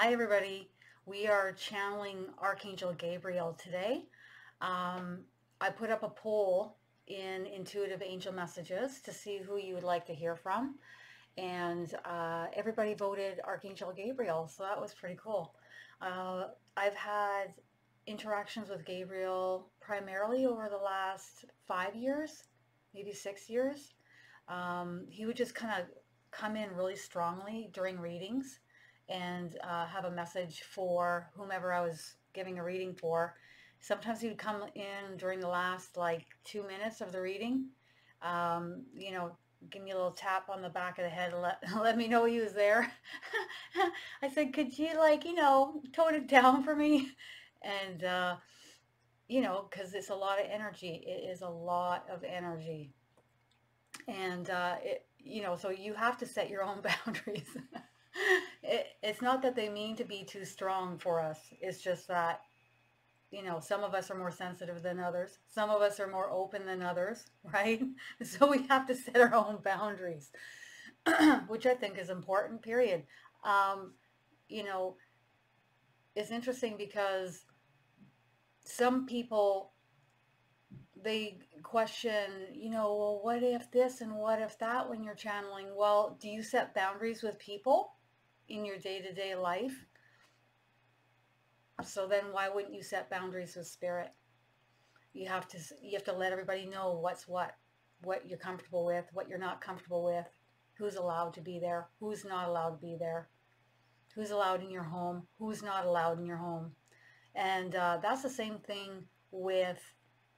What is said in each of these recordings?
Hi everybody. We are channeling Archangel Gabriel today. I put up a poll in Intuitive Angel Messages to see who you would like to hear from. And everybody voted Archangel Gabriel, so that was pretty cool. I've had interactions with Gabriel primarily over the last 5 years, maybe 6 years. He would just kind of come in really strongly during readings and have a message for whomever I was giving a reading for. Sometimes he would come in during the last like 2 minutes of the reading, you know, give me a little tap on the back of the head and let me know he was there. I said, could you tone it down for me? And, because it's a lot of energy. It is a lot of energy. And, so you have to set your own boundaries. It's not that they mean to be too strong for us. It's just that, some of us are more sensitive than others. Some of us are more open than others, right? So we have to set our own boundaries, which I think is important, period. Um, you know, it's interesting because some people, they question, well, what if this and what if that when you're channeling? Well, do you set boundaries with people in your day-to-day life? So then why wouldn't you set boundaries with spirit? You have to let everybody know what's what you're comfortable with, what you're not comfortable with, who's allowed to be there, who's not allowed to be there, who's allowed in your home, who's not allowed in your home. And that's the same thing with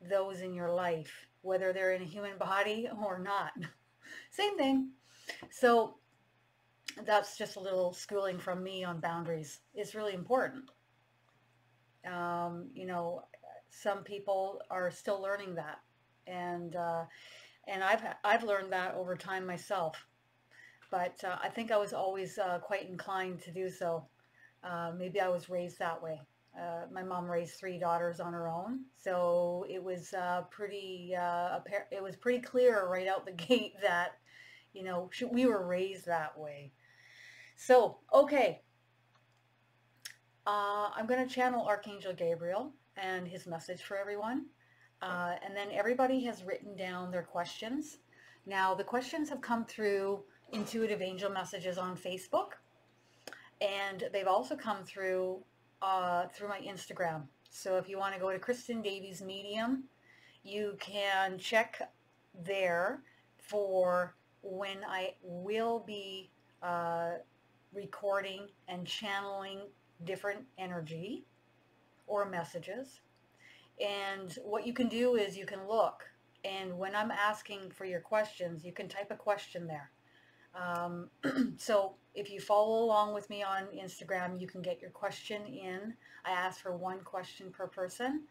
those in your life, whether they're in a human body or not. Same thing. So that's just a little schooling from me on boundaries. It's really important. Some people are still learning that, and I've learned that over time myself. But I think I was always quite inclined to do so. Maybe I was raised that way. My mom raised 3 daughters on her own, so it was it was pretty clear right out the gate that we were raised that way. So okay. I'm going to channel Archangel Gabriel and his message for everyone. And then everybody has written down their questions. Now, the questions have come through Intuitive Angel Messages on Facebook. And they've also come through through my Instagram. So if you want to go to Kristin Davies Medium, you can check there for when I will be recording and channeling different energy or messages. And what you can do is you can look, and when I'm asking for your questions, you can type a question there. So if you follow along with me on Instagram, you can get your question in. I ask for 1 question per person,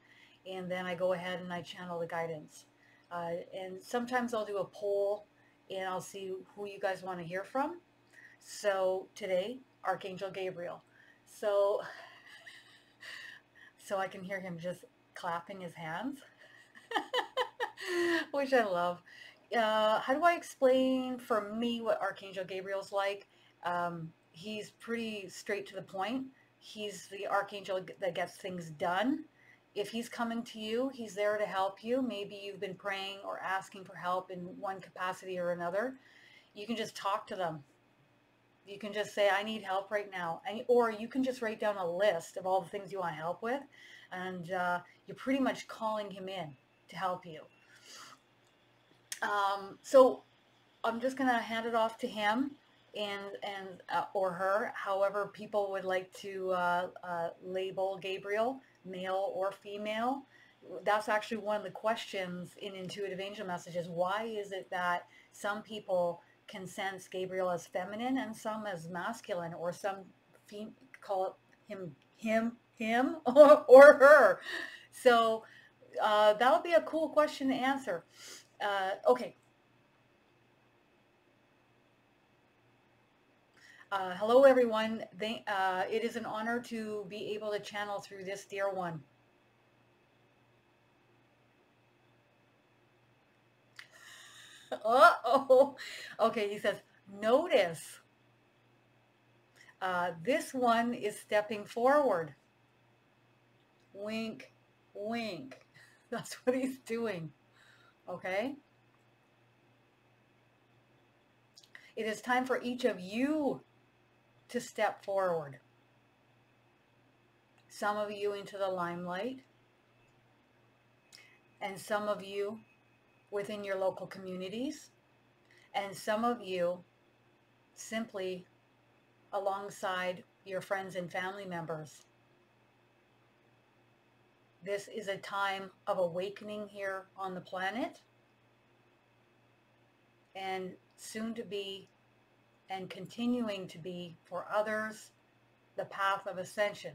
and then I go ahead and I channel the guidance. And sometimes I'll do a poll and I'll see who you guys want to hear from. So today, Archangel Gabriel. So I can hear him just clapping his hands, which I love. How do I explain for me what Archangel Gabriel's like? He's pretty straight to the point. He's the archangel that gets things done. If he's coming to you, he's there to help you. Maybe you've been praying or asking for help in one capacity or another. You can just talk to them. You can just say, I need help right now. Or you can just write down a list of all the things you want help with. And you're pretty much calling him in to help you. So I'm just going to hand it off to him and or her, however people would like to label Gabriel, male or female. That's actually one of the questions in Intuitive Angel Messages. Why is it that some people can sense Gabriel as feminine and some as masculine, or some call it him or her? So that would be a cool question to answer. Okay. Hello everyone. It is an honor to be able to channel through this dear one. Uh-oh. Okay, he says, notice. This one is stepping forward. Wink, wink. That's what he's doing. Okay? It is time for each of you to step forward. Some of you into the limelight, and some of you within your local communities, and some of you simply alongside your friends and family members. This is a time of awakening here on the planet, and soon to be and continuing to be for others the path of ascension.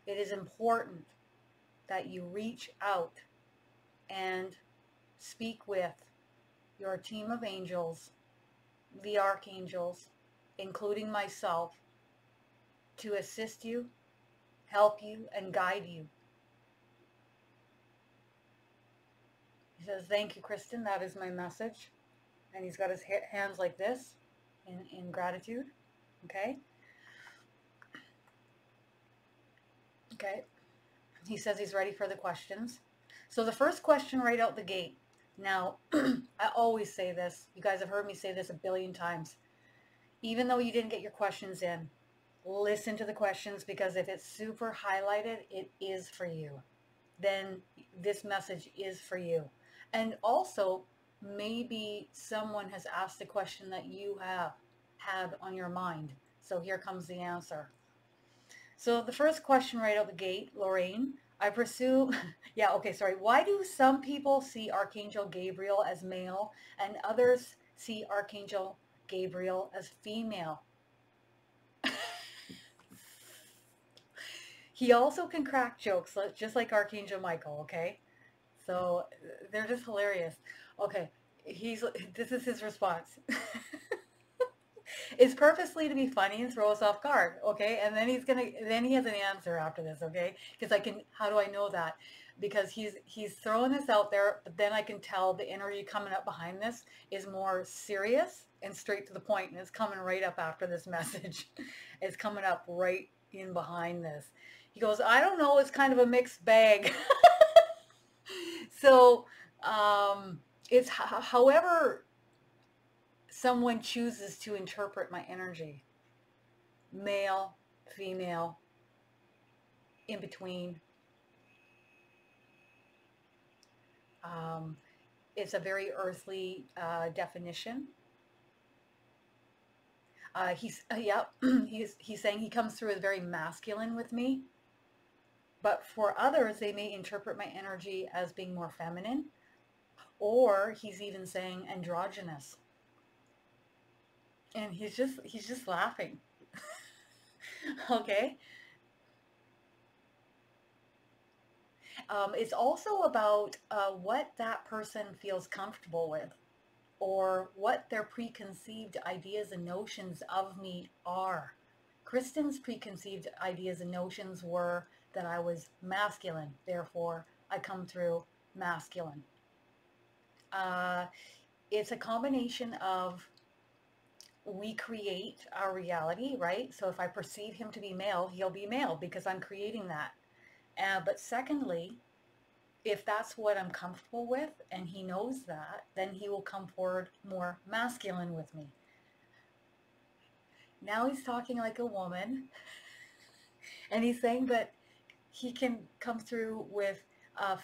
It is important that you reach out and speak with your team of angels, the archangels, including myself, to assist you, help you, and guide you. He says, thank you, Kristin. That is my message. And he's got his hands like this in gratitude. Okay? Okay. He says he's ready for the questions. So the first question right out the gate. Now, I always say this. You guys have heard me say this a billion times. Even though you didn't get your questions in, listen to the questions, because if it's super highlighted, it is for you. Then this message is for you. And also, maybe someone has asked a question that you have had on your mind. So here comes the answer. So the first question right out the gate, Lorraine, I pursue, yeah, okay, sorry. Why do some people see Archangel Gabriel as male and others see Archangel Gabriel as female? He also can crack jokes, just like Archangel Michael, okay? So they're just hilarious. Okay, this is his response. It's purposely to be funny and throw us off guard, okay? And then he has an answer after this, okay? Because how do I know that? Because he's throwing this out there, but then I can tell the energy coming up behind this is more serious and straight to the point, and it's coming right up after this message. It's coming up right in behind this. He goes, I don't know, it's kind of a mixed bag. So it's however someone chooses to interpret my energy, male, female, in between. It's a very earthly definition. He's saying he comes through as very masculine with me, but for others they may interpret my energy as being more feminine, or he's even saying androgynous. And he's just laughing. Okay. It's also about what that person feels comfortable with, or what their preconceived ideas and notions of me are. Kristin's preconceived ideas and notions were that I was masculine, therefore I come through masculine. It's a combination of, we create our reality, right? So if I perceive him to be male, he'll be male because I'm creating that. But secondly, if that's what I'm comfortable with and he knows that, then he will come forward more masculine with me. Now he's talking like a woman, and he's saying that he can come through with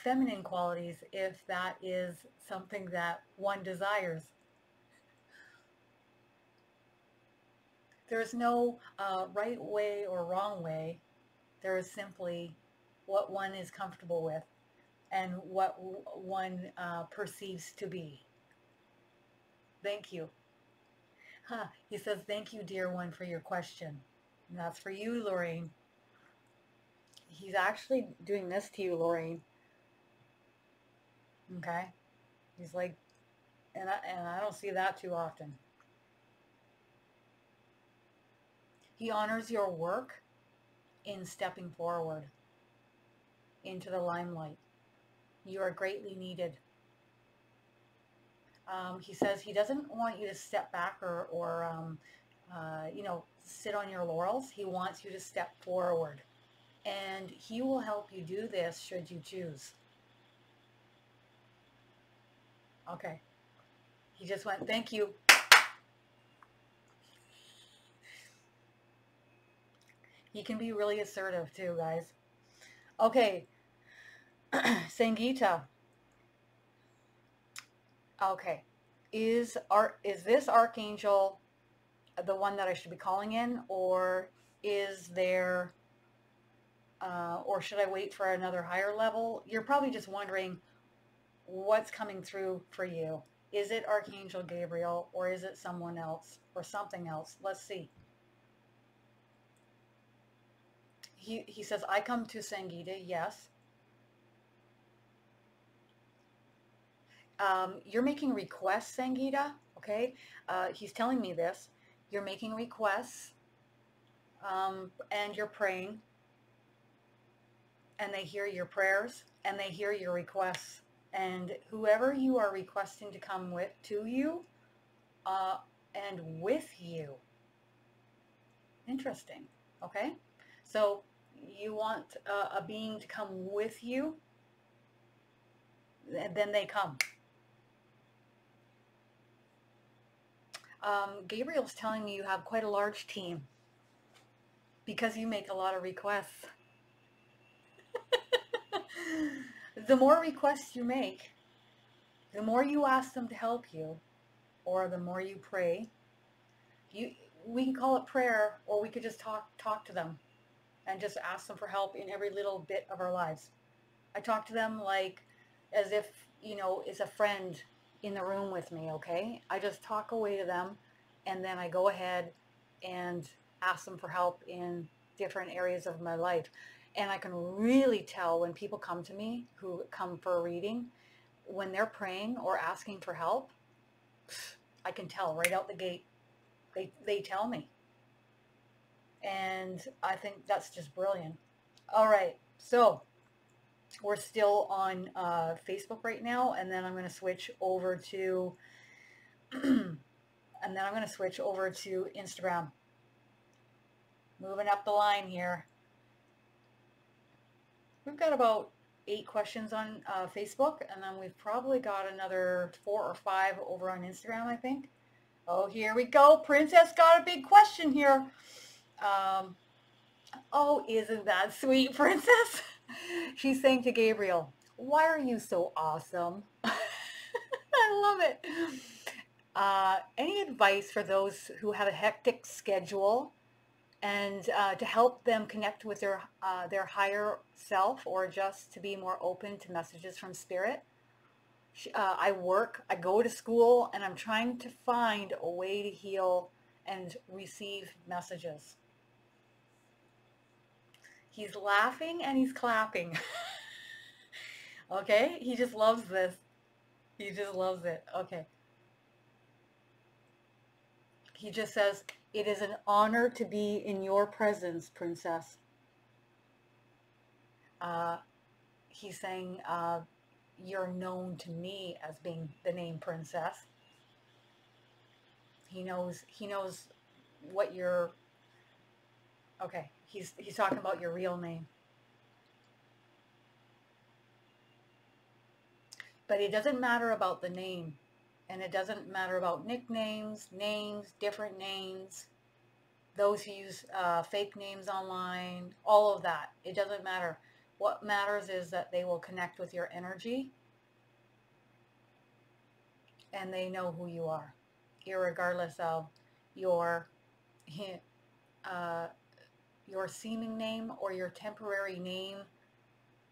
feminine qualities if that is something that one desires. There is no right way or wrong way. There is simply what one is comfortable with and what one perceives to be. Thank you. He says, thank you, dear one, for your question. And that's for you, Lorraine. He's actually doing this to you, Lorraine. Okay? He's like, and I don't see that too often. He honors your work in stepping forward into the limelight. You are greatly needed. He says he doesn't want you to step back or you know, sit on your laurels. He wants you to step forward. And he will help you do this should you choose. Okay. He just went, thank you. He can be really assertive too, guys. Okay. Sangeeta. Okay. Is this archangel the one that I should be calling in, or is there, or should I wait for another higher level? You're probably just wondering what's coming through for you. Is it Archangel Gabriel, or is it someone else or something else? Let's see. He says, I come to Sangeeta, yes. You're making requests, Sangeeta, okay? He's telling me this. You're making requests, and you're praying, and they hear your prayers, and they hear your requests. And whoever you are requesting to come with to you, and with you. Interesting, okay? So you want a being to come with you, then they come. Gabriel's telling me you have quite a large team because you make a lot of requests. The more requests you make, the more you ask them to help you, or the more you pray. We can call it prayer, or we could just talk to them and just ask them for help in every little bit of our lives. I talk to them like as if, you know, it's a friend in the room with me, okay? I just talk away to them, and then I go ahead and ask them for help in different areas of my life. And I can really tell when people come to me who come for a reading, when they're praying or asking for help, I can tell right out the gate. They tell me. And I think that's just brilliant. All right, so we're still on Facebook right now, and then I'm going to switch over to Instagram. Moving up the line here. We've got about 8 questions on Facebook, and then we've probably got another 4 or 5 over on Instagram, I think. Oh, here we go. Princess got a big question here. Oh, isn't that sweet, Princess? She's saying to Gabriel, why are you so awesome? I love it. Any advice for those who have a hectic schedule, and to help them connect with their higher self, or just to be more open to messages from spirit? I work, I go to school, and I'm trying to find a way to heal and receive messages. He's laughing and he's clapping. Okay, he just loves this. He just loves it. Okay. He just says, it is an honor to be in your presence, Princess. He's saying, you're known to me as being the name Princess. He knows what you're, okay, he's talking about your real name. But it doesn't matter about the name, and it doesn't matter about nicknames, names, different names, those who use fake names online, all of that. It doesn't matter. What matters is that they will connect with your energy, and they know who you are, irregardless of your seeming name or your temporary name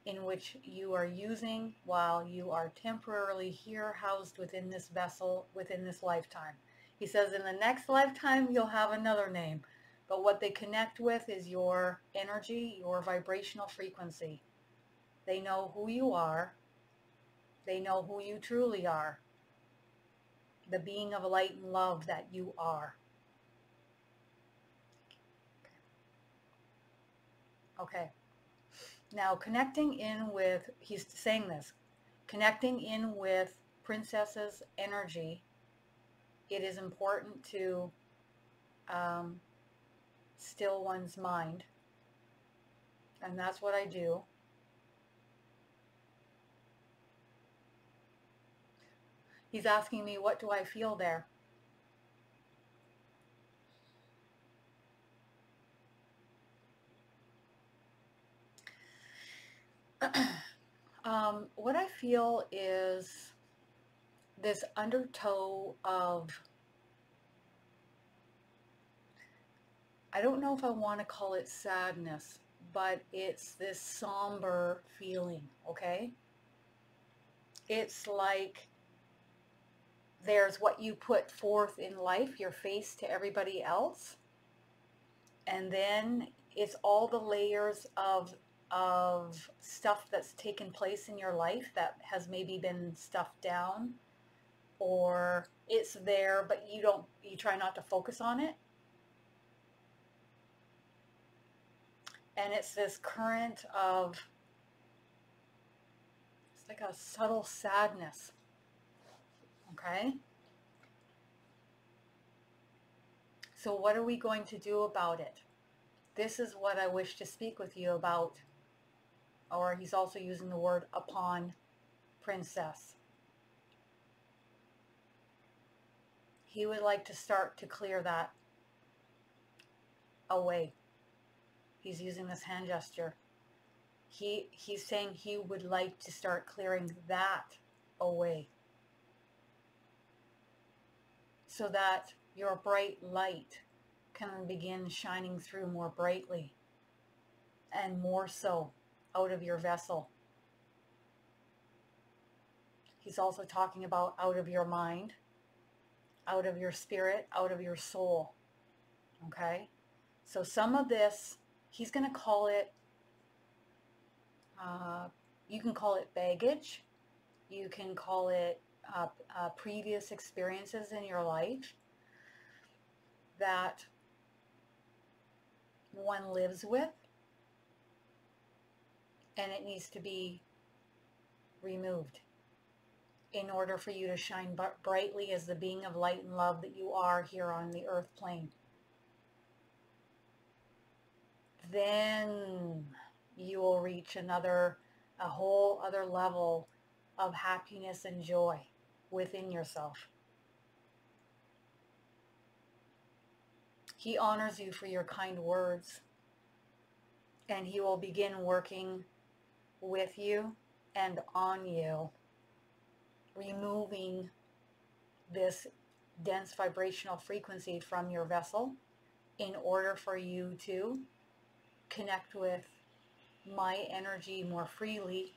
in which you are using while you are temporarily here, housed within this vessel, within this lifetime. He says in the next lifetime you'll have another name, but what they connect with is your energy, your vibrational frequency. They know who you are. They know who you truly are, the being of light and love that you are. Okay. Now, connecting in with, he's saying this, connecting in with Princess's energy, it is important to still one's mind. And that's what I do. He's asking me, what do I feel there? What I feel is this undertow of, I don't know if I want to call it sadness, but it's this somber feeling, okay? It's like there's what you put forth in life, your face to everybody else, and then it's all the layers of stuff that's taken place in your life that has maybe been stuffed down, or it's there but you try not to focus on it. And it's this current of, it's like a subtle sadness, okay? So what are we going to do about it? This is what I wish to speak with you about. Or he's also using the word upon, princess. He would like to start to clear that away. He's using this hand gesture. He's saying he would like to start clearing that away, so that your bright light can begin shining through more brightly and more so out of your vessel. He's also talking about out of your mind, out of your spirit, out of your soul. Okay? So some of this, he's going to call it, you can call it baggage. You can call it previous experiences in your life that one lives with, and it needs to be removed in order for you to shine brightly as the being of light and love that you are here on the earth plane. Then you will reach a whole other level of happiness and joy within yourself. He honors you for your kind words, and he will begin working with you and on you, removing this dense vibrational frequency from your vessel in order for you to connect with my energy more freely,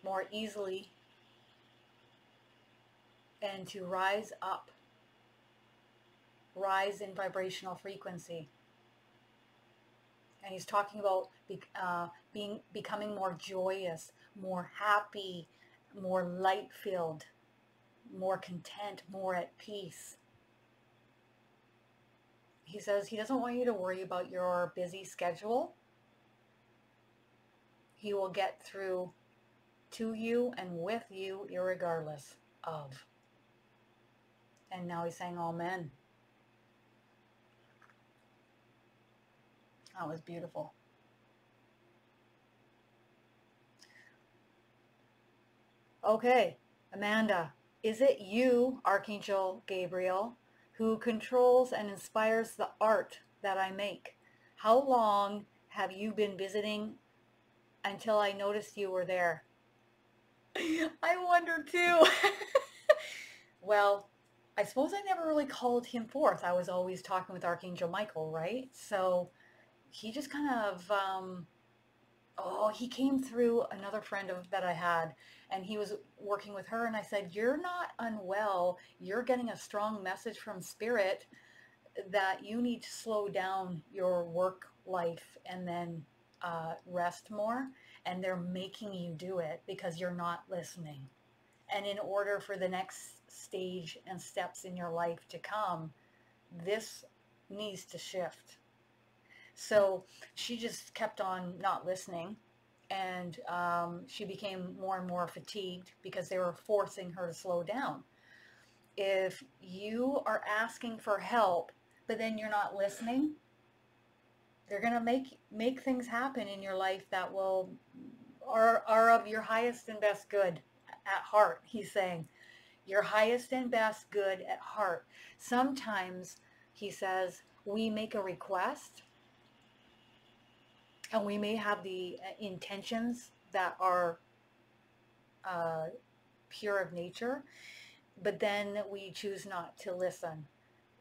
more easily, and to rise up, rise in vibrational frequency. And he's talking about becoming more joyous, more happy, more light-filled, more content, more at peace. He says he doesn't want you to worry about your busy schedule. He will get through to you and with you irregardless of. And now he's saying amen. That was beautiful. Okay, Amanda, is it you, Archangel Gabriel, who controls and inspires the art that I make? How long have you been visiting until I noticed you were there? I wonder too. Well, I suppose I never really called him forth. I was always talking with Archangel Michael, right? So he just kind of, he came through another friend that I had, and he was working with her, and I said, you're not unwell. You're getting a strong message from Spirit that you need to slow down your work life and then rest more, and they're making you do it because you're not listening. And in order for the next stage and steps in your life to come, this needs to shift. So she just kept on not listening, and she became more and more fatigued because they were forcing her to slow down. If you are asking for help, but then you're not listening, they're going to make things happen in your life that are of your highest and best good at heart. He's saying your highest and best good at heart. Sometimes, he says, we make a request and we may have the intentions that are pure of nature, but then we choose not to listen.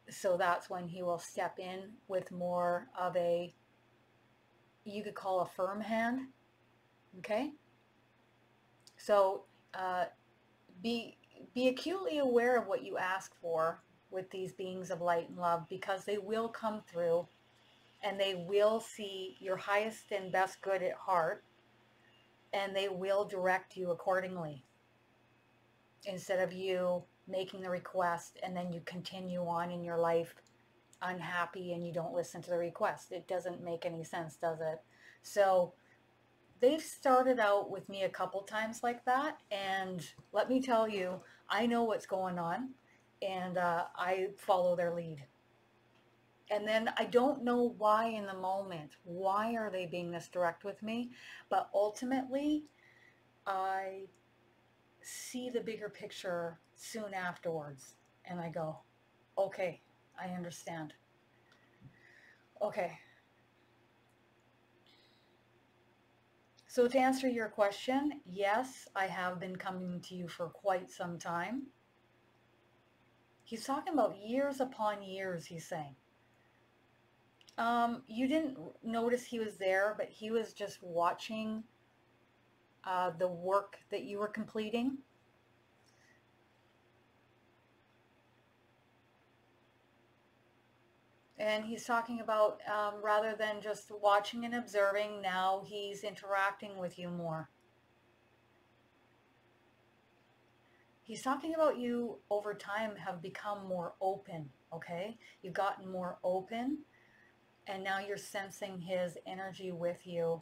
So that's when he will step in with more of a, you could call a firm hand. Okay? So be acutely aware of what you ask for with these beings of light and love, because they will come through and they will see your highest and best good at heart, and they will direct you accordingly, instead of you making the request and then you continue on in your life unhappy and you don't listen to the request. It doesn't make any sense, does it? So they've started out with me a couple times like that, and let me tell you, I know what's going on, and I follow their lead. And then I don't know why in the moment, why are they being this direct with me? But ultimately, I see the bigger picture soon afterwards, and I go, okay, I understand. Okay. So to answer your question, yes, I have been coming to you for quite some time. He's talking about years upon years, he's saying. You didn't notice he was there, but he was just watching the work that you were completing. And he's talking about rather than just watching and observing, now he's interacting with you more. He's talking about you over time have become more open, okay? You've gotten more open, and now you're sensing his energy with you.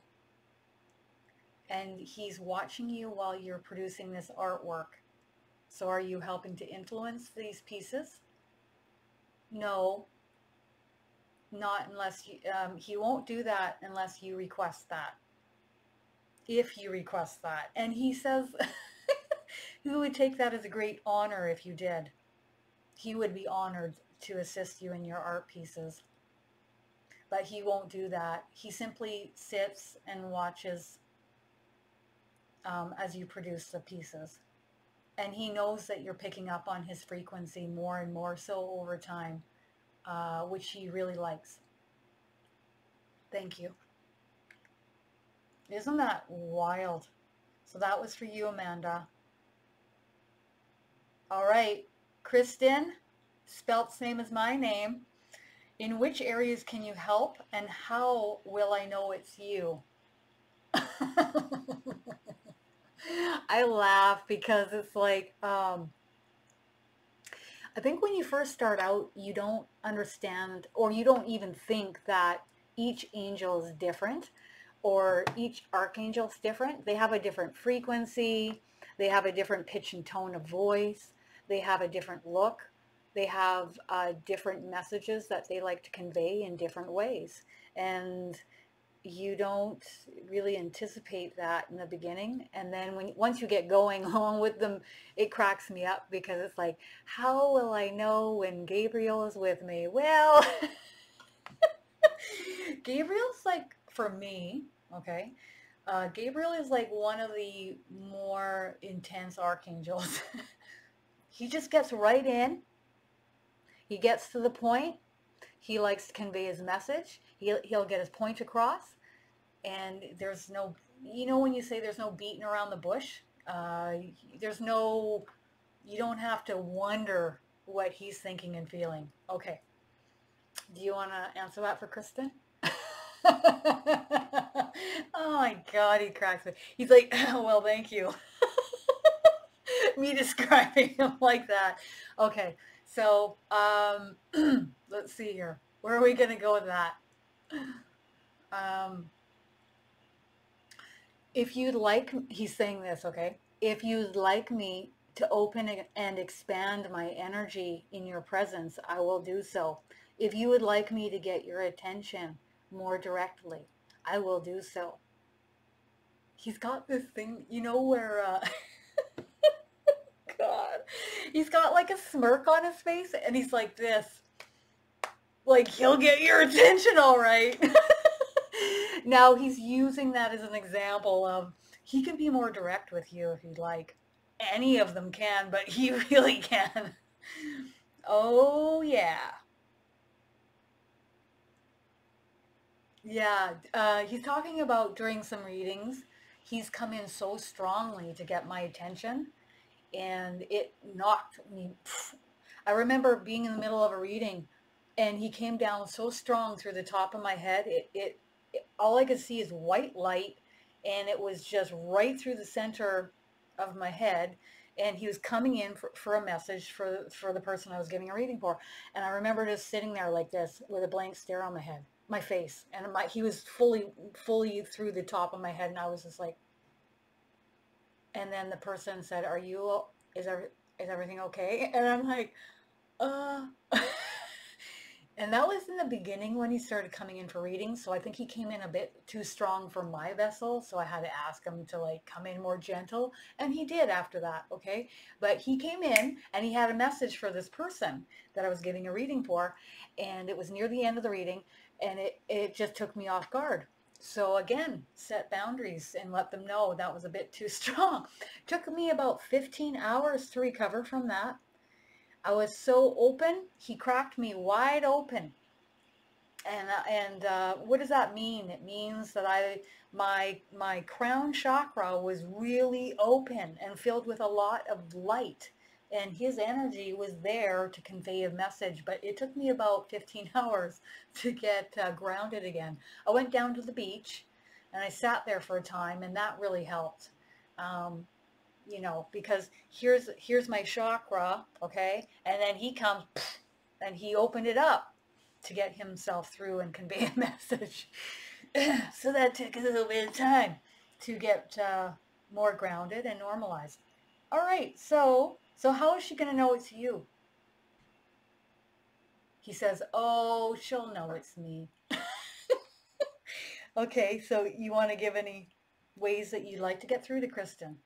And he's watching you while you're producing this artwork. So are you helping to influence these pieces? No, not unless you, he won't do that unless you request that. If you request that. And he says he would take that as a great honor if you did. He would be honored to assist you in your art pieces. But he won't do that. He simply sits and watches as you produce the pieces. And he knows that you're picking up on his frequency more and more so over time, which he really likes. Thank you. Isn't that wild? So that was for you, Amanda. All right, Kristin, spelt same as my name. In which areas can you help, and how will I know it's you? I laugh because it's like, I think when you first start out, you don't understand, or you don't even think that each angel is different, or each archangel is different. They have a different frequency. They have a different pitch and tone of voice. They have a different look. They have different messages that they like to convey in different ways. And you don't really anticipate that in the beginning. And then once you get going along with them, it cracks me up, because it's like, how will I know when Gabriel is with me? Well, Gabriel's like, for me, okay, Gabriel is like one of the more intense archangels. He just gets right in. He gets to the point. He likes to convey his message. He'll get his point across. And there's no, you know, when you say there's no beating around the bush, there's no, you don't have to wonder what he's thinking and feeling. Okay. Do you want to answer that for Kristin? Oh my God, he cracks me. He's like, well, thank you. Me describing him like that. Okay. So, let's see here. Where are we going to go with that? If you'd like, he's saying this, okay? If you'd like me to open and expand my energy in your presence, I will do so. If you would like me to get your attention more directly, I will do so. He's got this thing, you know, where, God, he's got like a smirk on his face and he's like this. Like, he'll get your attention, all right. Now he's using that as an example of he can be more direct with you if you'd like. Any of them can, but he really can. Oh, yeah. Yeah, he's talking about during some readings, he's come in so strongly to get my attention, and it knocked me. I remember being in the middle of a reading, and he came down so strong through the top of my head. All I could see is white light, and it was just right through the center of my head. And he was coming in for a message for the person I was giving a reading for. And I remember just sitting there like this with a blank stare on my face. And he was fully through the top of my head. And I was just like, and then the person said, is everything okay? And I'm like, uh, and that was in the beginning when he started coming in for readings. So I think he came in a bit too strong for my vessel. So I had to ask him to like come in more gentle. And he did after that. Okay. But he came in and he had a message for this person that I was giving a reading for. And it was near the end of the reading. And it just took me off guard. So again, set boundaries and let them know that was a bit too strong. Took me about 15 hours to recover from that. I was so open, he cracked me wide open. And what does that mean? It means that my crown chakra was really open and filled with a lot of light. And his energy was there to convey a message, but it took me about 15 hours to get grounded again. I went down to the beach and I sat there for a time, and that really helped. You know, because here's my chakra, okay? And then he comes and he opened it up to get himself through and convey a message. So that took a little bit of time to get more grounded and normalized. All right, so how is she going to know it's you? He says, oh, she'll know it's me. Okay, so you want to give any ways that you'd like to get through to Kristin?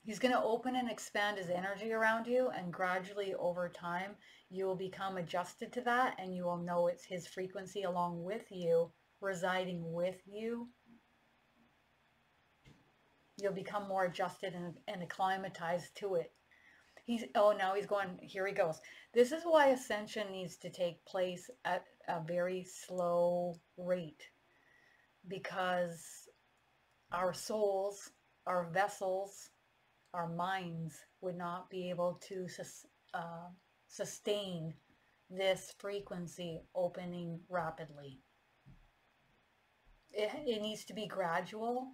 He's going to open and expand his energy around you, and gradually over time, you will become adjusted to that, and you will know it's his frequency along with you, residing with you. You'll become more adjusted and acclimatized to it. Now he's going, here he goes. This is why ascension needs to take place at a very slow rate, because our souls, our vessels, our minds would not be able to sustain this frequency opening rapidly. It needs to be gradual,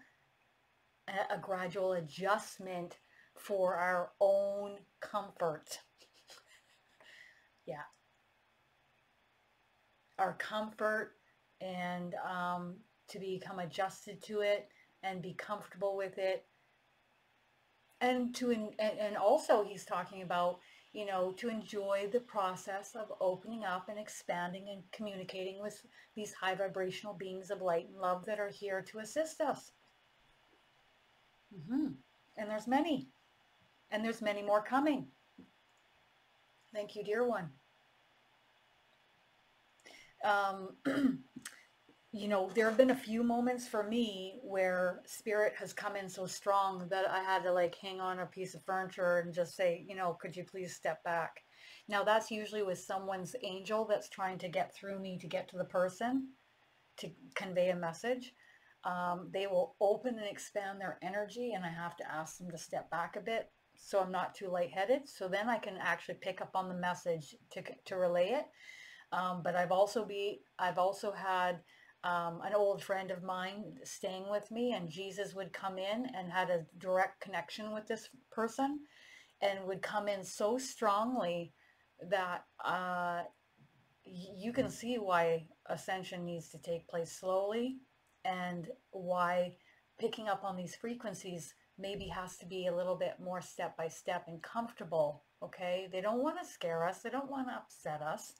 a gradual adjustment for our own comfort. Yeah. Our comfort, and to become adjusted to it and be comfortable with it. And also he's talking about, you know, to enjoy the process of opening up and expanding and communicating with these high vibrational beings of light and love that are here to assist us. And there's many. And there's many more coming. Thank you, dear one. You know, there have been a few moments for me where spirit has come in so strong that I had to like hang on a piece of furniture and just say, you know, could you please step back? Now that's usually with someone's angel that's trying to get through me to get to the person to convey a message. They will open and expand their energy, and I have to ask them to step back a bit so I'm not too lightheaded. So then I can actually pick up on the message to relay it. But I've also had an old friend of mine staying with me, and Jesus would come in and had a direct connection with this person and would come in so strongly that you can see why ascension needs to take place slowly, and why picking up on these frequencies maybe has to be a little bit more step by step and comfortable, okay? They don't want to scare us. They don't want to upset us.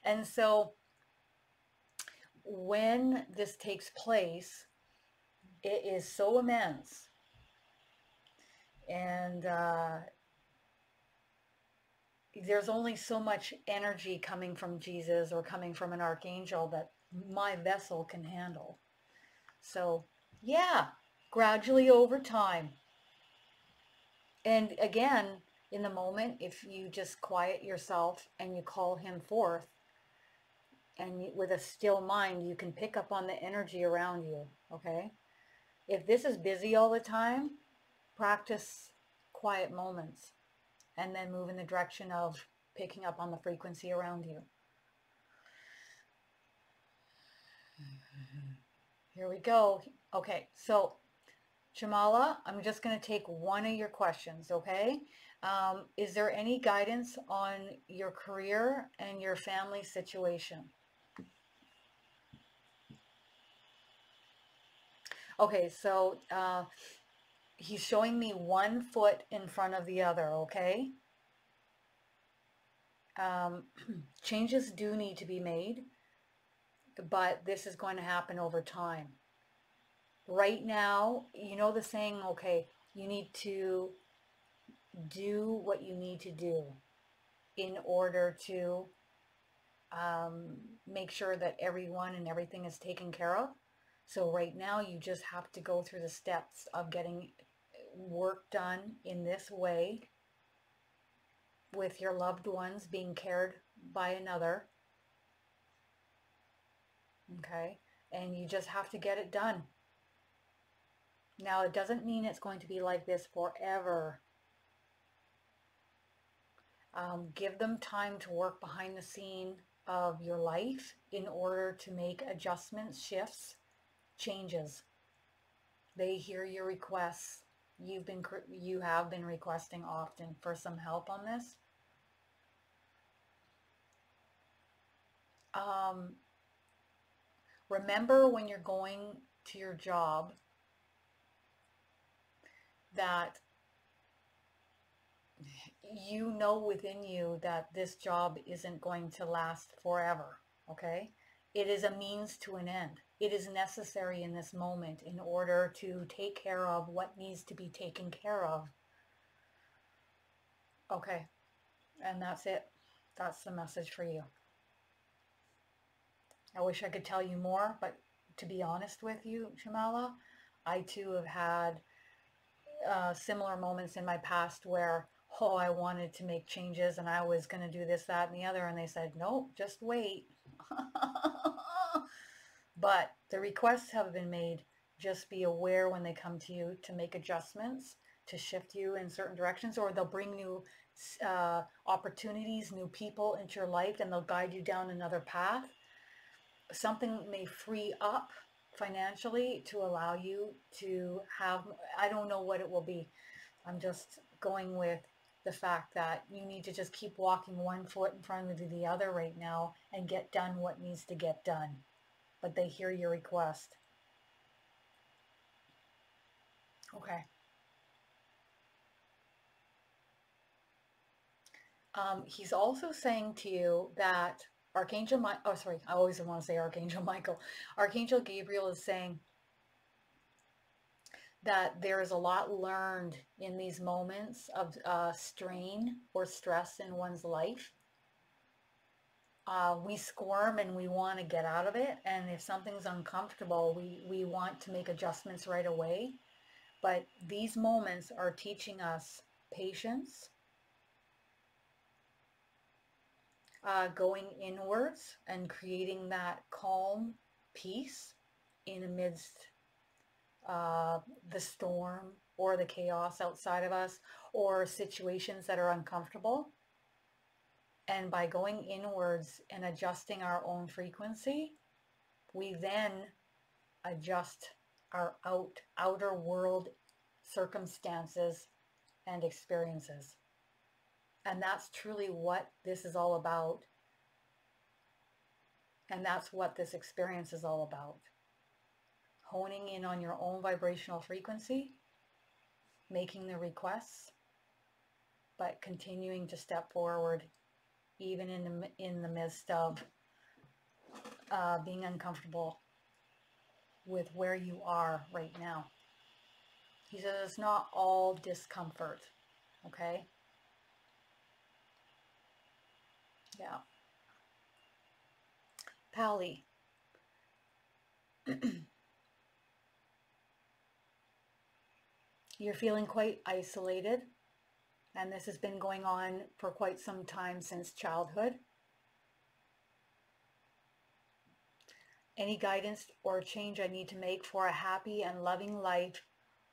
And so when this takes place, it is so immense. And there's only so much energy coming from Jesus or coming from an archangel that my vessel can handle. So, yeah, gradually over time. And again, in the moment, if you just quiet yourself and you call him forth, and with a still mind, you can pick up on the energy around you, okay? If this is busy all the time, practice quiet moments and then move in the direction of picking up on the frequency around you. Here we go. Okay, so Jamala, I'm just going to take one of your questions, okay? Is there any guidance on your career and your family situation? Okay, so he's showing me one foot in front of the other, okay? Changes do need to be made, but this is going to happen over time. Right now, you know the saying, okay, you need to do what you need to do in order to make sure that everyone and everything is taken care of. So right now you just have to go through the steps of getting work done in this way with your loved ones being cared by another. Okay? And you just have to get it done. Now, it doesn't mean it's going to be like this forever. Give them time to work behind the scene of your life in order to make adjustments, shifts, changes. They hear your requests. You have been requesting often for some help on this. Remember when you're going to your job that you know within you that this job isn't going to last forever, okay? It is a means to an end. It is necessary in this moment in order to take care of what needs to be taken care of. Okay, and that's it. That's the message for you. I wish I could tell you more, but to be honest with you, Shamala, I too have had similar moments in my past where, oh, I wanted to make changes and I was going to do this, that, and the other. And they said, no, just wait. But the requests have been made. Just be aware when they come to you to make adjustments, to shift you in certain directions, or they'll bring new opportunities, new people into your life, and they'll guide you down another path. Something may free up financially to allow you to have, I don't know what it will be. I'm just going with the fact that you need to just keep walking one foot in front of the other right now and get done what needs to get done. But they hear your request. Okay. He's also saying to you that Archangel I always want to say Archangel Michael. Archangel Gabriel is saying that there is a lot learned in these moments of strain or stress in one's life. We squirm and we want to get out of it. And if something's uncomfortable, we want to make adjustments right away. But these moments are teaching us patience, going inwards and creating that calm peace in amidst the storm or the chaos outside of us or situations that are uncomfortable. And by going inwards and adjusting our own frequency, we then adjust our outer world circumstances and experiences. And that's truly what this is all about. And that's what this experience is all about. Honing in on your own vibrational frequency, making the requests, but continuing to step forward, even in the midst of being uncomfortable with where you are right now. He says it's not all discomfort, okay? Yeah. Pally. You're feeling quite isolated, and this has been going on for quite some time since childhood. Any guidance or change I need to make for a happy and loving life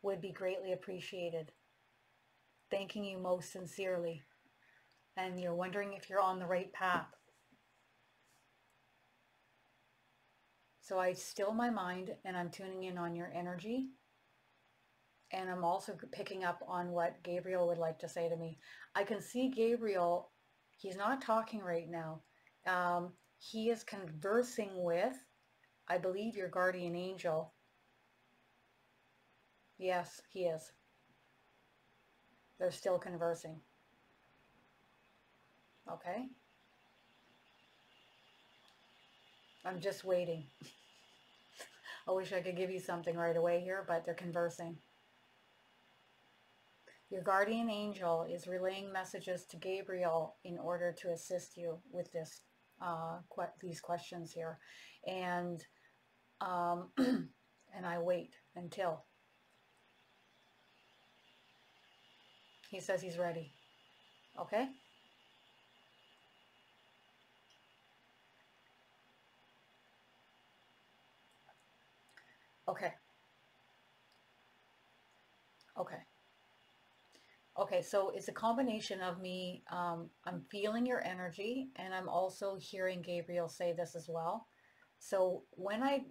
would be greatly appreciated. Thanking you most sincerely. And you're wondering if you're on the right path. So I still my mind and I'm tuning in on your energy. And I'm also picking up on what Gabriel would like to say to me. I can see Gabriel, he's not talking right now. He is conversing with, I believe, your guardian angel. Yes, he is. They're still conversing. Okay? I'm just waiting. I wish I could give you something right away here, but they're conversing. Your guardian angel is relaying messages to Gabriel in order to assist you with this, these questions here. And and I wait until he says he's ready. Okay? Okay. Okay. Okay, so it's a combination of me, I'm feeling your energy, and I'm also hearing Gabriel say this as well. So when I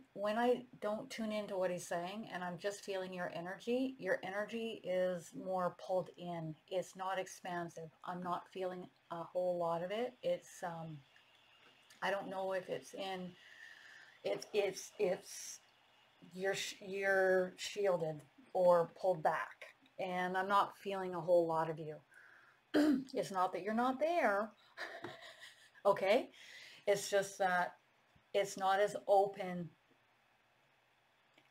don't tune into what he's saying and I'm just feeling your energy is more pulled in. It's not expansive. I'm not feeling a whole lot of it. It's I don't know if it's in it's you're shielded or pulled back, and I'm not feeling a whole lot of you. It's not that you're not there. Okay? It's just that it's not as open,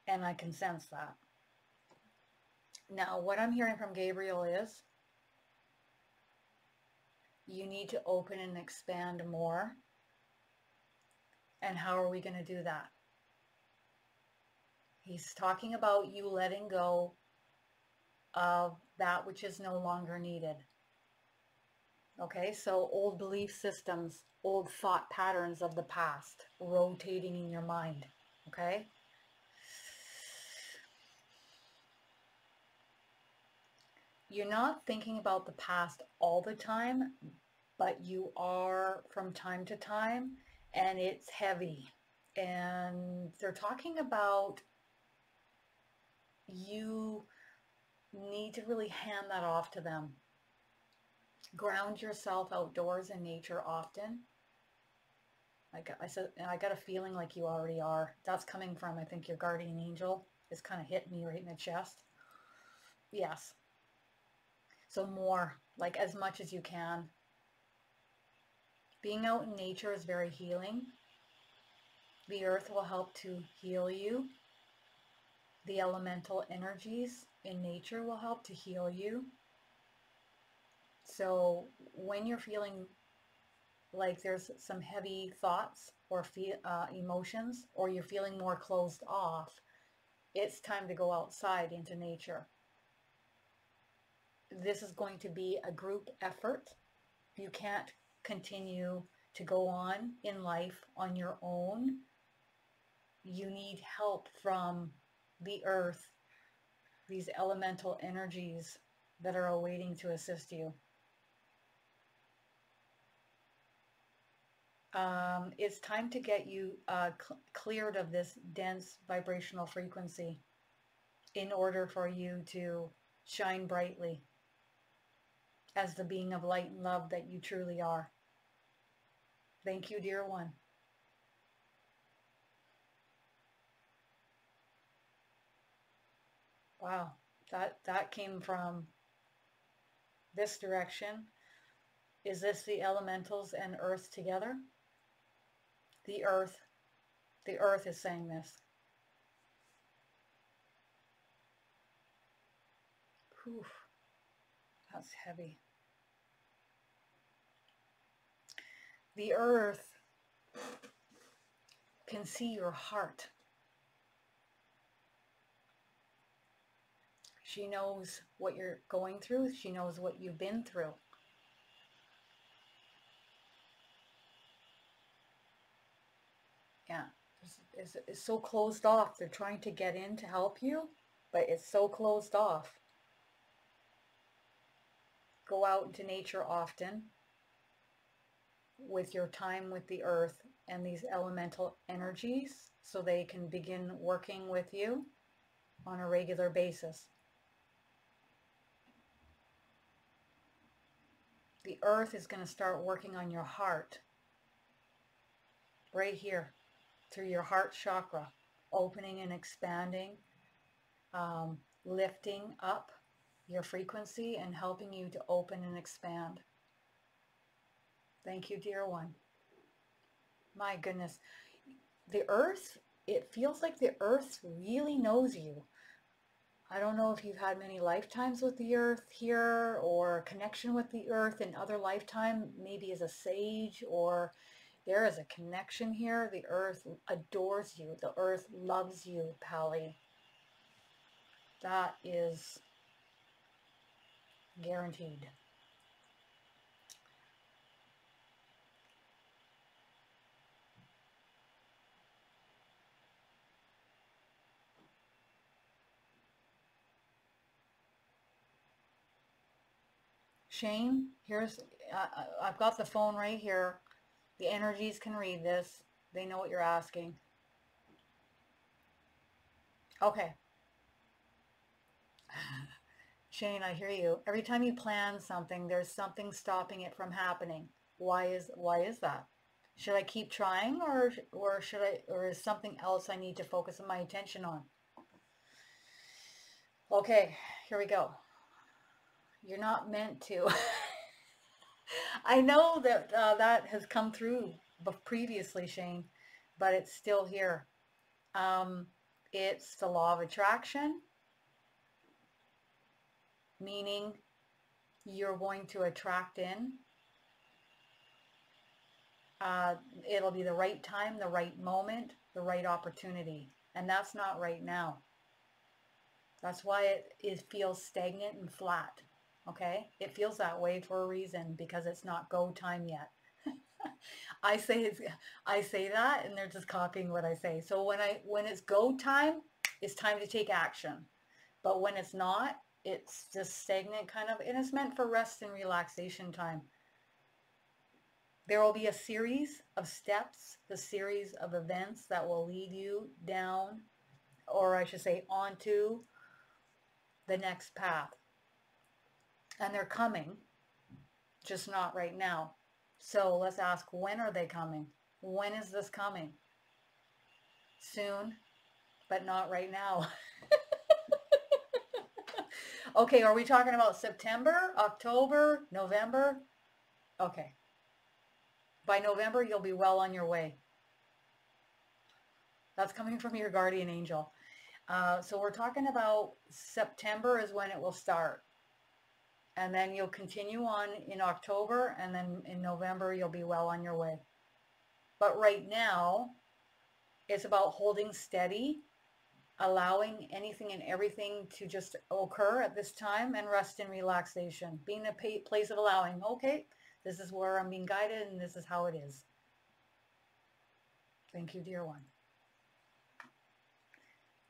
and I can sense that. Now, what I'm hearing from Gabriel is you need to open and expand more. And how are we going to do that? He's talking about you letting go of that which is no longer needed. Okay, so old belief systems, old thought patterns of the past rotating in your mind. Okay? You're not thinking about the past all the time, but you are from time to time, and it's heavy. And they're talking about you need to really hand that off to them. Ground yourself outdoors in nature often. Like I said, and I got a feeling like you already are. That's coming from, I think, your guardian angel. It's kind of hit me right in the chest. Yes. So more, like as much as you can. Being out in nature is very healing. The earth will help to heal you. The elemental energies in nature will help to heal you. So when you're feeling like there's some heavy thoughts or emotions, or you're feeling more closed off, it's time to go outside into nature. This is going to be a group effort. You can't continue to go on in life on your own. You need help from the earth, these elemental energies that are awaiting to assist you. It's time to get you cleared of this dense vibrational frequency in order for you to shine brightly as the being of light and love that you truly are. Thank you, dear one. Wow, that came from this direction. Is this the elementals and earth together? The earth is saying this. Whew, that's heavy. The earth can see your heart. She knows what you're going through. She knows what you've been through. Yeah, it's so closed off. They're trying to get in to help you, but it's so closed off. Go out into nature often with your time with the earth and these elemental energies so they can begin working with you on a regular basis. The earth is going to start working on your heart right here through your heart chakra, opening and expanding, lifting up your frequency and helping you to open and expand. Thank you, dear one. My goodness. The earth, it feels like the earth really knows you. I don't know if you've had many lifetimes with the earth here or a connection with the earth in other lifetime, maybe as a sage, or there is a connection here. The earth adores you. The earth loves you, Pally. That is guaranteed. Shane, I've got the phone right here. The energies can read this. They know what you're asking. Okay. Shane, I hear you. Every time you plan something, there's something stopping it from happening. Why is that? Should I keep trying, or is something else I need to focus my attention on? Okay, here we go. You're not meant to. I know that that has come through previously, Shane, but it's still here. It's the law of attraction, meaning you're going to attract in. It'll be the right time, the right moment, the right opportunity, and that's not right now. That's why it feels stagnant and flat. Okay, it feels that way for a reason, because it's not go time yet. I say that, and they're just copying what I say. So when it's go time, it's time to take action. But when it's not, it's just stagnant kind of, and it's meant for rest and relaxation time. There will be a series of steps, the series of events that will lead you down, or I should say onto the next path. And they're coming, just not right now. So let's ask, when are they coming? When is this coming? Soon, but not right now. Okay, are we talking about September, October, November? Okay. By November, you'll be well on your way. That's coming from your guardian angel. So we're talking about September is when it will start. And then you'll continue on in October, and then in November, you'll be well on your way. But right now, it's about holding steady, allowing anything and everything to just occur at this time, and rest and relaxation. Being a place of allowing, okay, this is where I'm being guided, and this is how it is. Thank you, dear one.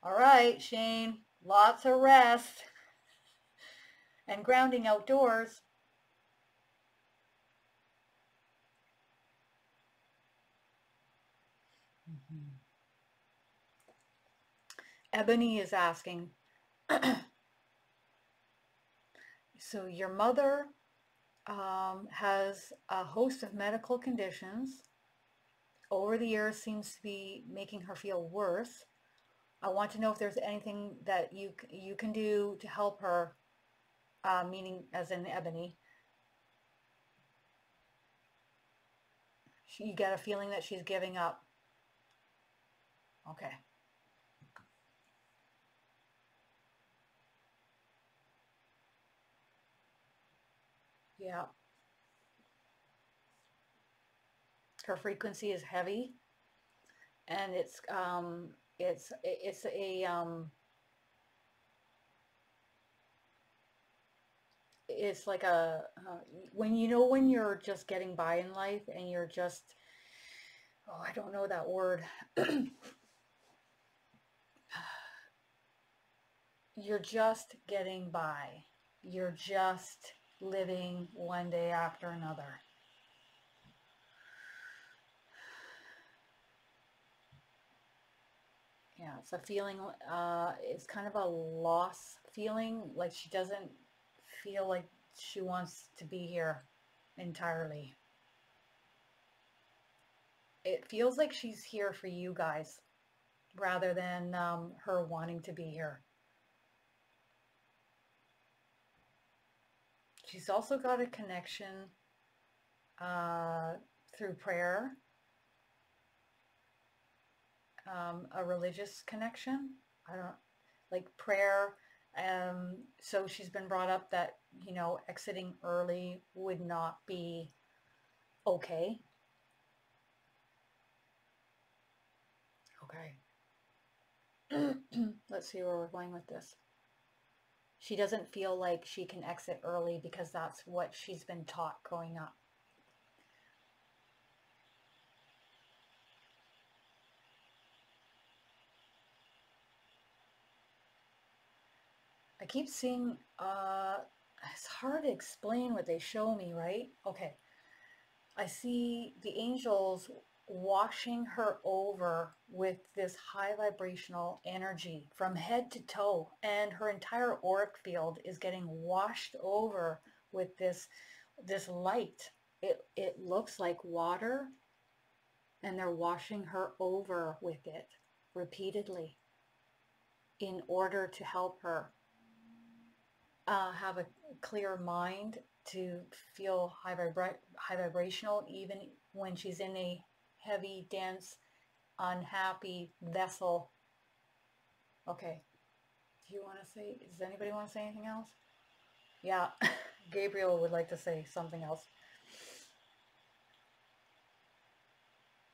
All right, Shane, lots of rest and grounding outdoors. Ebony is asking, so your mother has a host of medical conditions. Over the years seems to be making her feel worse. I want to know if there's anything that you can do to help her meaning as in ebony. You get a feeling that she's giving up. Okay. Yeah. Her frequency is heavy, and it's a it's like a when you know when you're just getting by in life and you're just, oh, I don't know that word. You're just getting by. You're just living one day after another. Yeah, it's a feeling, it's kind of a loss feeling, like she doesn't feel like she wants to be here entirely. It feels like she's here for you guys rather than her wanting to be here. She's also got a connection through prayer, a religious connection. I don't like prayer. So she's been brought up that, you know, exiting early would not be okay. Okay. Let's see where we're going with this. She doesn't feel like she can exit early because that's what she's been taught growing up. I keep seeing, it's hard to explain what they show me, right? Okay. I see the angels washing her over with this high vibrational energy from head to toe, and her entire auric field is getting washed over with this light. It looks like water, and they're washing her over with it repeatedly in order to help her have a clear mind, to feel high vibrational even when she's in a heavy, dense, unhappy vessel. Okay. Do you want to say, does anybody want to say anything else? Yeah, Gabriel would like to say something else.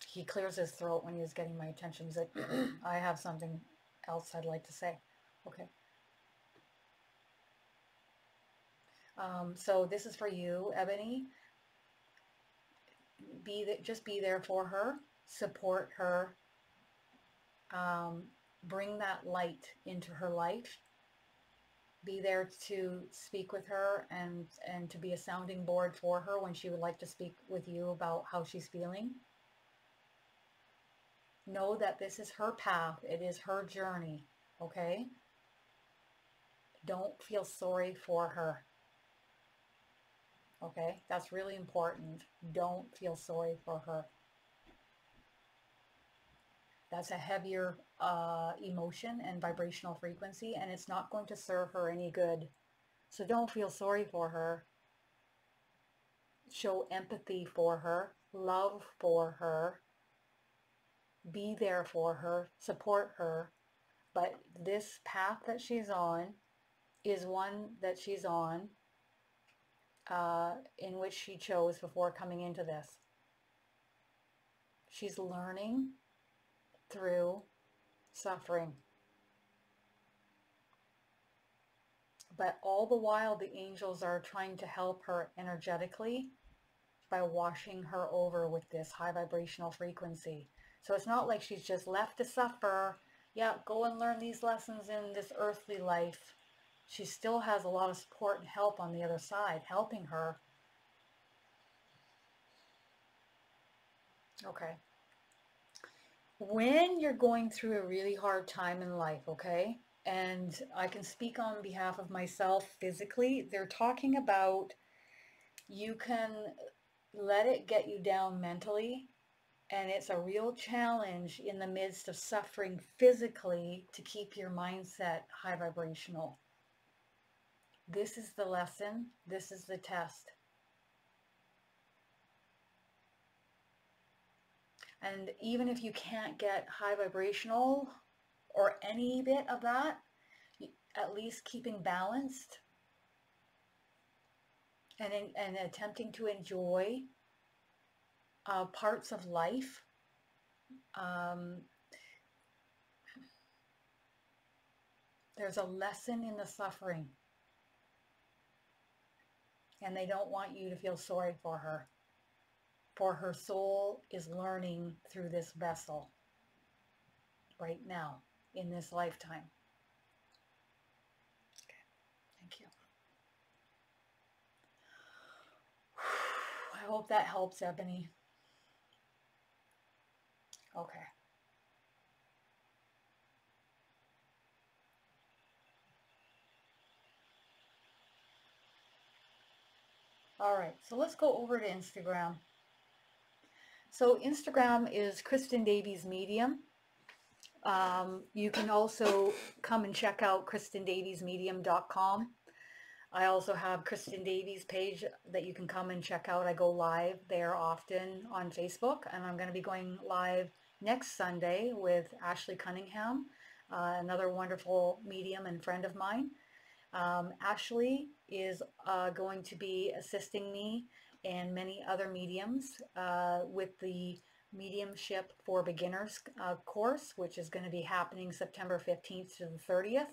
He clears his throat when he was getting my attention. He's like, I have something else I'd like to say. Okay. So this is for you, Ebony. Just be there for her, support her, bring that light into her life. Be there to speak with her and to be a sounding board for her when she would like to speak with you about how she's feeling. Know that this is her path. It is her journey, okay? Don't feel sorry for her. Okay, that's really important. Don't feel sorry for her. That's a heavier emotion and vibrational frequency, and it's not going to serve her any good. So don't feel sorry for her. Show empathy for her, love for her, be there for her, support her. But this path that she's on is one that she's on in which she chose before coming into this. She's learning through suffering. But all the while, the angels are trying to help her energetically by washing her over with this high vibrational frequency. So it's not like she's just left to suffer. Yeah, go and learn these lessons in this earthly life. She still has a lot of support and help on the other side, helping her. Okay. When you're going through a really hard time in life, okay, and I can speak on behalf of myself physically, they're talking about you can let it get you down mentally, and it's a real challenge in the midst of suffering physically to keep your mindset high vibrational. This is the lesson. This is the test. And even if you can't get high vibrational or any bit of that, at least keeping balanced and attempting to enjoy parts of life. There's a lesson in the suffering, and they don't want you to feel sorry for her. For her soul is learning through this vessel right now in this lifetime. Okay, thank you. I hope that helps, Ebony. Okay. All right, so let's go over to Instagram. So Instagram is Kristin Davies Medium. You can also come and check out KristinDaviesMedium.com. I also have Kristin Davies page that you can come and check out. I go live there often on Facebook, and I'm going to be going live next Sunday with Ashley Cunningham, another wonderful medium and friend of mine. Ashley is going to be assisting me and many other mediums with the Mediumship for Beginners course, which is going to be happening September 15th to the 30th.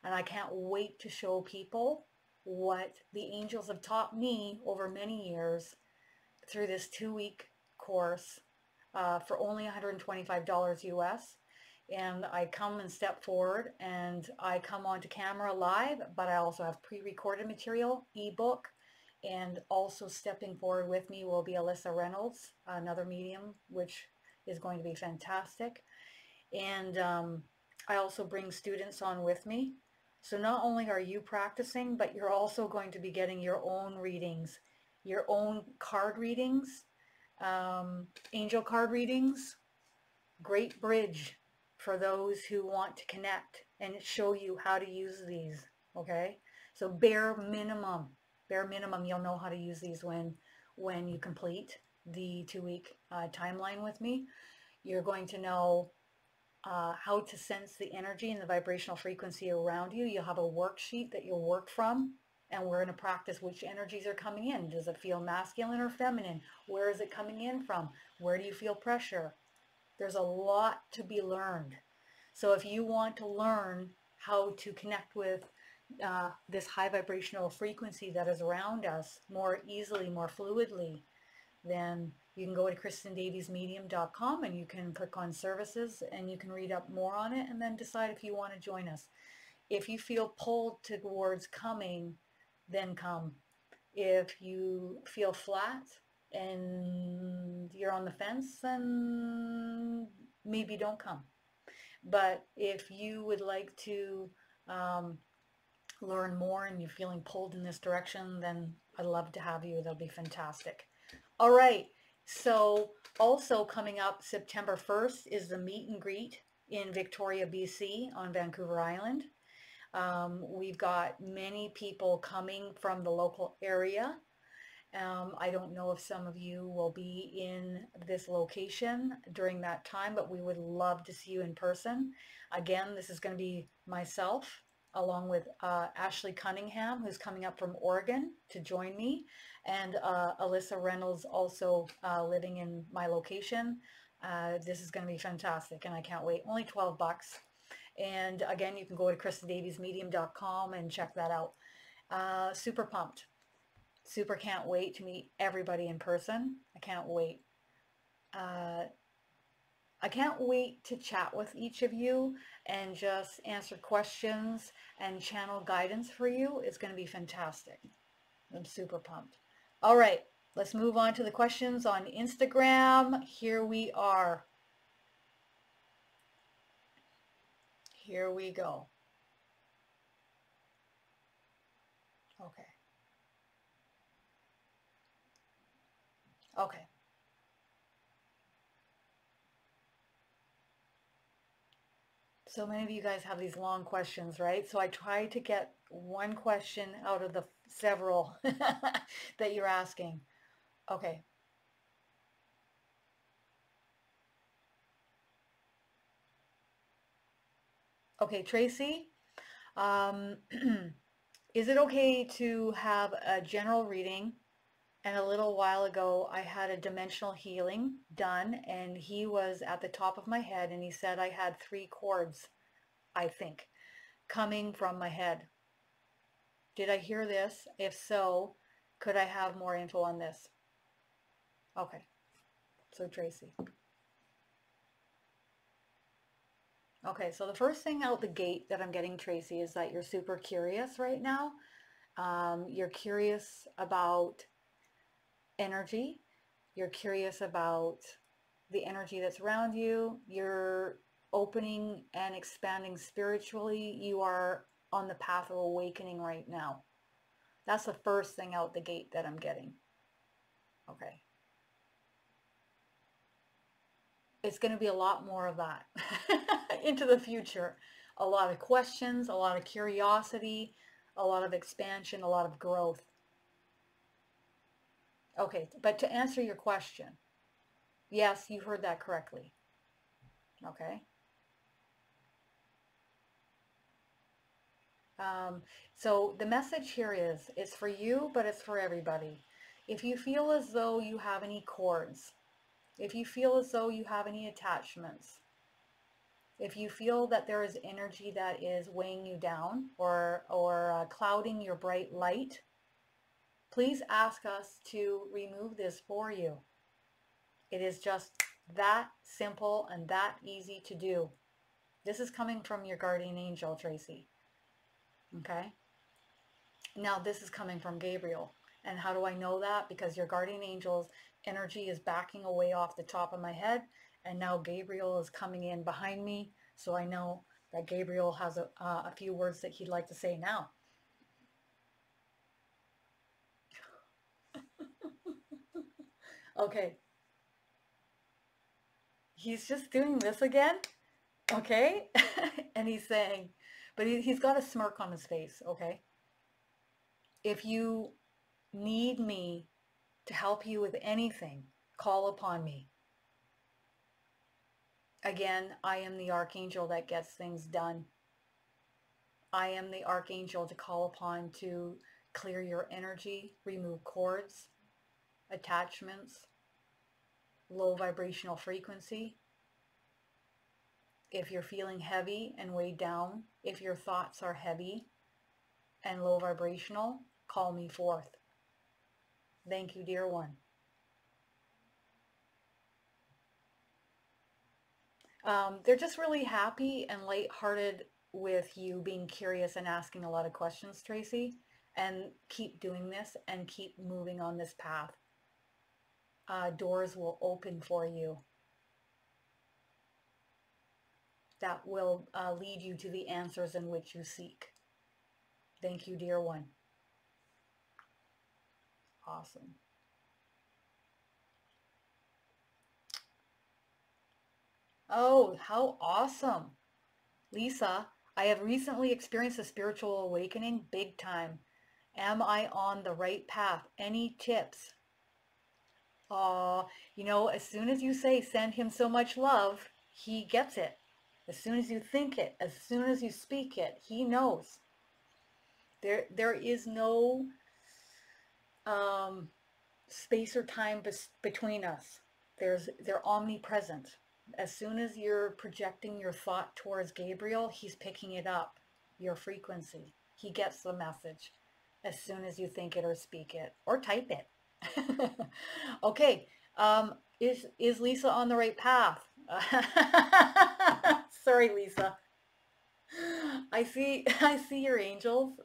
And I can't wait to show people what the angels have taught me over many years through this 2-week course for only $125 US. And I come and step forward, and I come onto camera live, but I also have pre-recorded material, ebook, and also stepping forward with me will be Alyssa Reynolds, another medium, which is going to be fantastic. And I also bring students on with me. So not only are you practicing, but you're also going to be getting your own readings, your own card readings, angel card readings. Great bridge for those who want to connect and show you how to use these. Okay, so bare minimum, you'll know how to use these when you complete the 2-week timeline with me. You're going to know how to sense the energy and the vibrational frequency around you. You'll have a worksheet that you'll work from, and we're going to practice which energies are coming in. Does it feel masculine or feminine? Where is it coming in from? Where do you feel pressure? There's a lot to be learned. So if you want to learn how to connect with this high vibrational frequency that is around us more easily, more fluidly, then you can go to KristinDaviesMedium.com and you can click on services and you can read up more on it and then decide if you want to join us. If you feel pulled towards coming, then come. If you feel flat and you're on the fence, then maybe don't come. But if you would like to learn more and you're feeling pulled in this direction, then I'd love to have you. That'll be fantastic. All right, so also coming up September 1st is the meet and greet in Victoria, BC on Vancouver Island. We've got many people coming from the local area. I don't know if some of you will be in this location during that time, but we would love to see you in person. Again, this is going to be myself along with Ashley Cunningham, who's coming up from Oregon to join me, and Alyssa Reynolds also living in my location. This is going to be fantastic, and I can't wait. Only 12 bucks. And again, you can go to KristinDaviesMedium.com and check that out. Super pumped. Super can't wait to meet everybody in person. I can't wait. I can't wait to chat with each of you and just answer questions and channel guidance for you. It's going to be fantastic. I'm super pumped. All right, let's move on to the questions on Instagram. Here we are. Here we go. Okay. Okay. So many of you guys have these long questions, right? So I try to get one question out of the several that you're asking. Okay. Okay, Tracy, um, is it okay to have a general reading? And a little while ago, I had a dimensional healing done, and he was at the top of my head, and he said I had 3 cords, I think, coming from my head. Did I hear this? If so, could I have more info on this? Okay, so Tracy. Okay, so the first thing out the gate that I'm getting, Tracy, is that you're super curious right now. You're curious about energy. You're curious about the energy that's around you. You're opening and expanding spiritually. You are on the path of awakening right now. That's the first thing out the gate that I'm getting. Okay. It's going to be a lot more of that into the future. A lot of questions, a lot of curiosity, a lot of expansion, a lot of growth. Okay, but to answer your question, yes, you heard that correctly. Okay. So the message here is, it's for you, but it's for everybody. If you feel as though you have any cords, if you feel as though you have any attachments, if you feel that there is energy that is weighing you down or clouding your bright light, please ask us to remove this for you. It is just that simple and that easy to do. This is coming from your guardian angel, Tracy. Okay? Now this is coming from Gabriel. And how do I know that? Because your guardian angel's energy is backing away off the top of my head, and now Gabriel is coming in behind me, so I know that Gabriel has a few words that he'd like to say now. Okay. He's just doing this again, okay? And he's saying, but he's got a smirk on his face, okay? If you need me to help you with anything, call upon me. Again, I am the archangel that gets things done. I am the archangel to call upon to clear your energy, remove cords, attachments, low vibrational frequency. If you're feeling heavy and weighed down, if your thoughts are heavy and low vibrational, call me forth. Thank you, dear one. They're just really happy and lighthearted with you being curious and asking a lot of questions, Tracy. And keep doing this and keep moving on this path. Doors will open for you that will lead you to the answers in which you seek. Thank you, dear one. Awesome. Oh, how awesome. Lisa, I have recently experienced a spiritual awakening big time. Am I on the right path? Any tips? As soon as you say send him so much love, he gets it. As soon as you think it, as soon as you speak it, he knows. There is no space or time between us. They're omnipresent. As soon as you're projecting your thought towards Gabriel, he's picking it up, your frequency. He gets the message as soon as you think it or speak it or type it. Okay, is Lisa on the right path? Sorry, Lisa. I see your angels.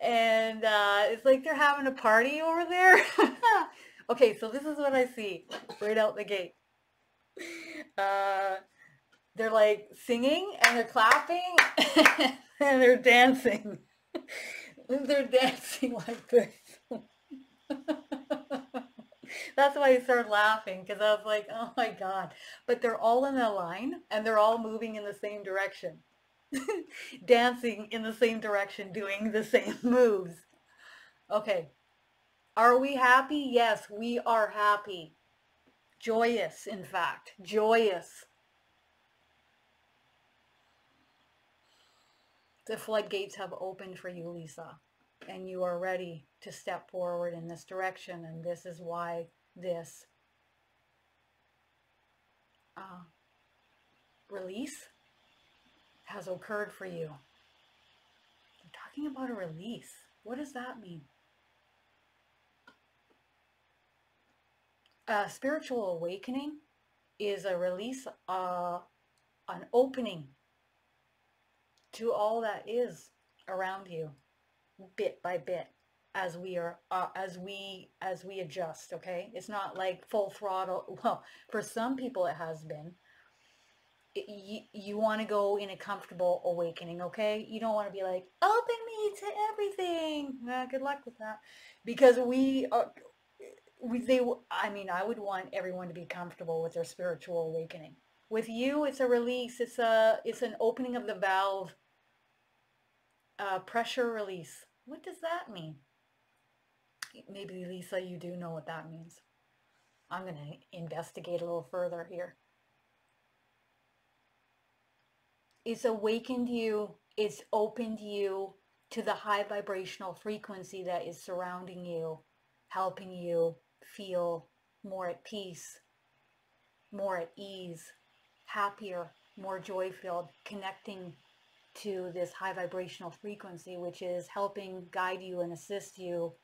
And it's like they're having a party over there. Okay, so this is what I see right out the gate. They're like singing and they're clapping and they're dancing. They're dancing like this. That's why I started laughing, because I was like, oh my God. But they're all in a line and they're all moving in the same direction. dancing in the same direction, doing the same moves. Okay. Are we happy? Yes, we are happy. Joyous, in fact. Joyous. The floodgates have opened for you, Lisa, and you are ready to step forward in this direction, and this is why this release has occurred for you. I'm talking about a release. What does that mean? A spiritual awakening is a release, an opening to all that is around you, bit by bit, as we are as we adjust. Okay, it's not like full throttle. Well, for some people it has been. You want to go in a comfortable awakening, okay? You don't want to be like, open me to everything. Good luck with that, because I mean, I would want everyone to be comfortable with their spiritual awakening. With you, it's a release. It's an opening of the valve. Pressure release. What does that mean? Maybe, Lisa, you do know what that means. I'm going to investigate a little further here. It's awakened you. It's opened you to the high vibrational frequency that is surrounding you, helping you feel more at peace, more at ease, happier, more joy-filled, connecting to this high vibrational frequency, which is helping guide you and assist you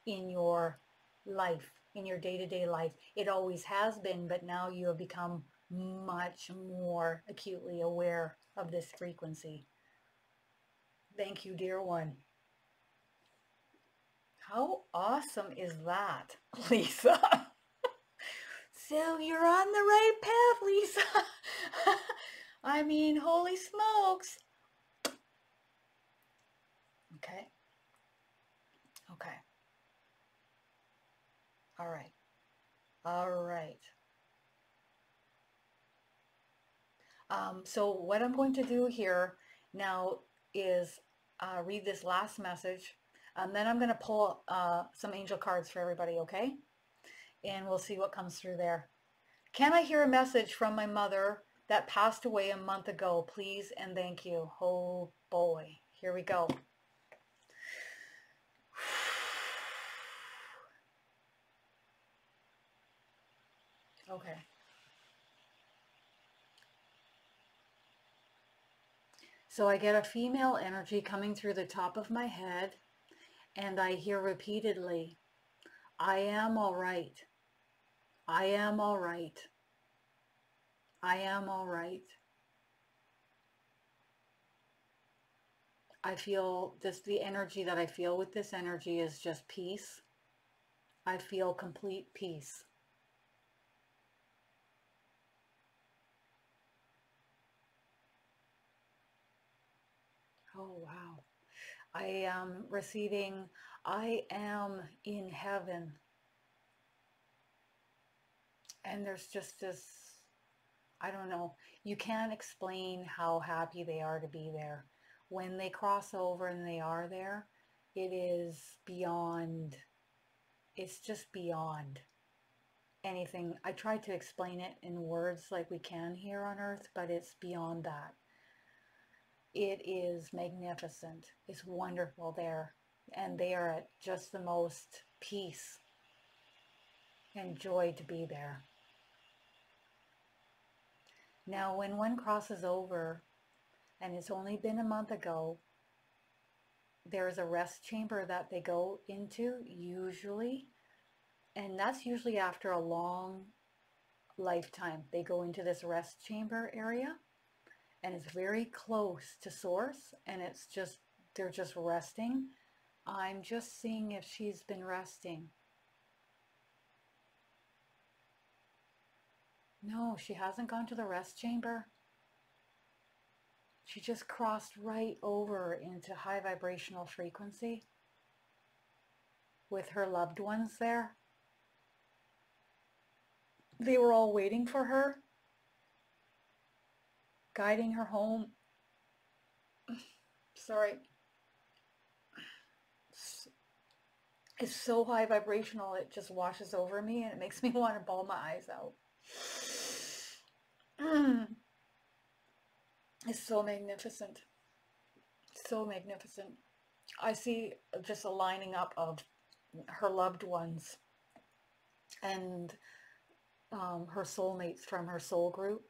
in your life, in your day-to-day life. It always has been, but now you have become much more acutely aware of this frequency. Thank you, dear one. How awesome is that, Lisa? So you're on the right path, Lisa. I mean, holy smokes. Okay. Okay. All right. All right. So what I'm going to do here now is read this last message, and then I'm going to pull some angel cards for everybody, okay? And we'll see what comes through there. Can I hear a message from my mother that passed away a month ago, please and thank you? Oh boy, here we go. Okay. So I get a female energy coming through the top of my head, and I hear repeatedly, I am all right. I am all right. I am all right. I feel this, the energy that I feel with this energy is just peace. I feel complete peace. Oh, wow. I am receiving, I am in heaven. And there's just this, I don't know, you can't explain how happy they are to be there. When they cross over and they are there, it is beyond, it's just beyond anything. I tried to explain it in words like we can here on Earth, but it's beyond that. It is magnificent. It's wonderful there. And they are at just the most peace and joy to be there. Now, when one crosses over, and it's only been a month ago, there's a rest chamber that they go into usually, and that's usually after a long lifetime. They go into this rest chamber area, and it's very close to source, and it's just, they're just resting. I'm just seeing if she's been resting. No, she hasn't gone to the rest chamber. She just crossed right over into high vibrational frequency with her loved ones there. They were all waiting for her, guiding her home. Sorry. It's so high vibrational, it just washes over me and it makes me want to bawl my eyes out. It's so magnificent. So magnificent. I see just a lining up of her loved ones and her soulmates from her soul group,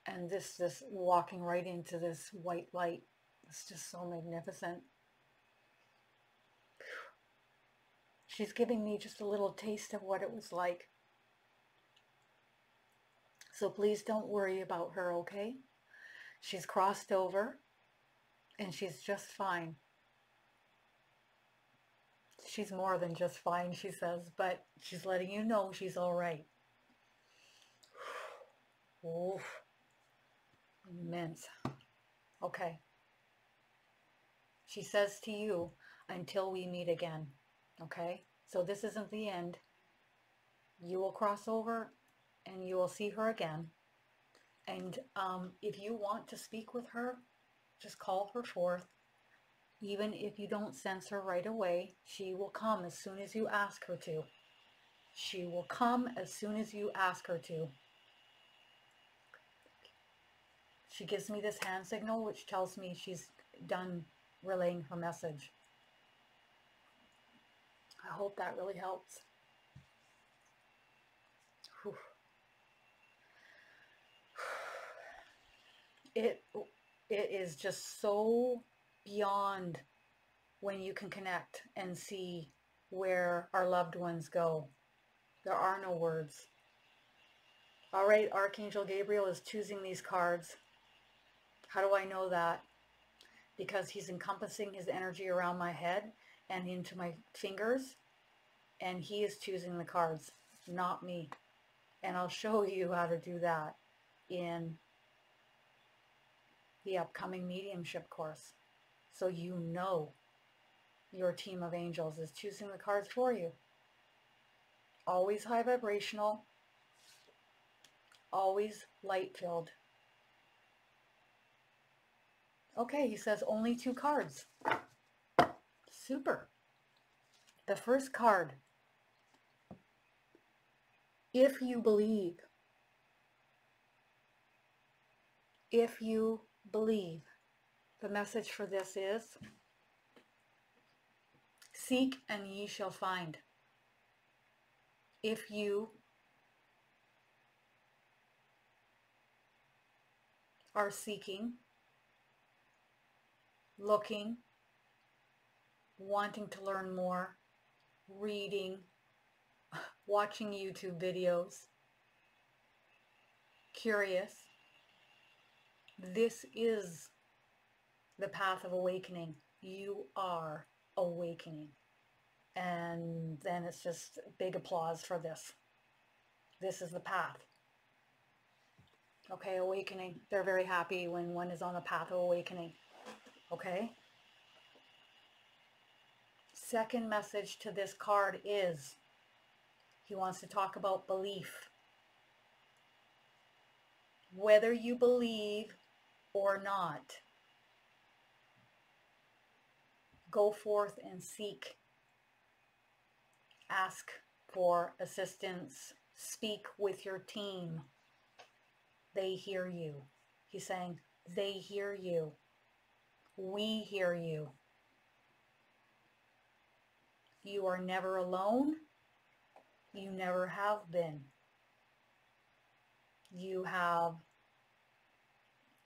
and this walking right into this white light. It's just so magnificent. She's giving me just a little taste of what it was like. So please don't worry about her, okay? She's crossed over and she's just fine. She's more than just fine, she says, but she's letting you know she's all right. Oof. Immense. Okay. She says to you, until we meet again. Okay? So this isn't the end. You will cross over and you will see her again. And if you want to speak with her, just call her forth. Even if you don't sense her right away, she will come as soon as you ask her to. She will come as soon as you ask her to. She gives me this hand signal, which tells me she's done relaying her message. I hope that really helps. Whew. It is just so beyond when you can connect and see where our loved ones go. There are no words. All right, Archangel Gabriel is choosing these cards. How do I know that? Because he's encompassing his energy around my head and into my fingers, and he is choosing the cards, not me. And I'll show you how to do that in the upcoming mediumship course. So you know your team of angels is choosing the cards for you. Always high vibrational, always light filled. Okay, he says only 2 cards. Super. The first card, if you believe. If you believe. The message for this is, seek and ye shall find. If you are seeking, looking, wanting to learn more, reading, watching YouTube videos, curious, this is the path of awakening. You are awakening. And then it's just big applause for this. This is the path. Okay, awakening. They're very happy when one is on the path of awakening. Okay? Second message to this card is, he wants to talk about belief. Whether you believe or not, go forth and seek. Ask for assistance. Speak with your team. They hear you. He's saying, they hear you. We hear you. You are never alone. You never have been. You have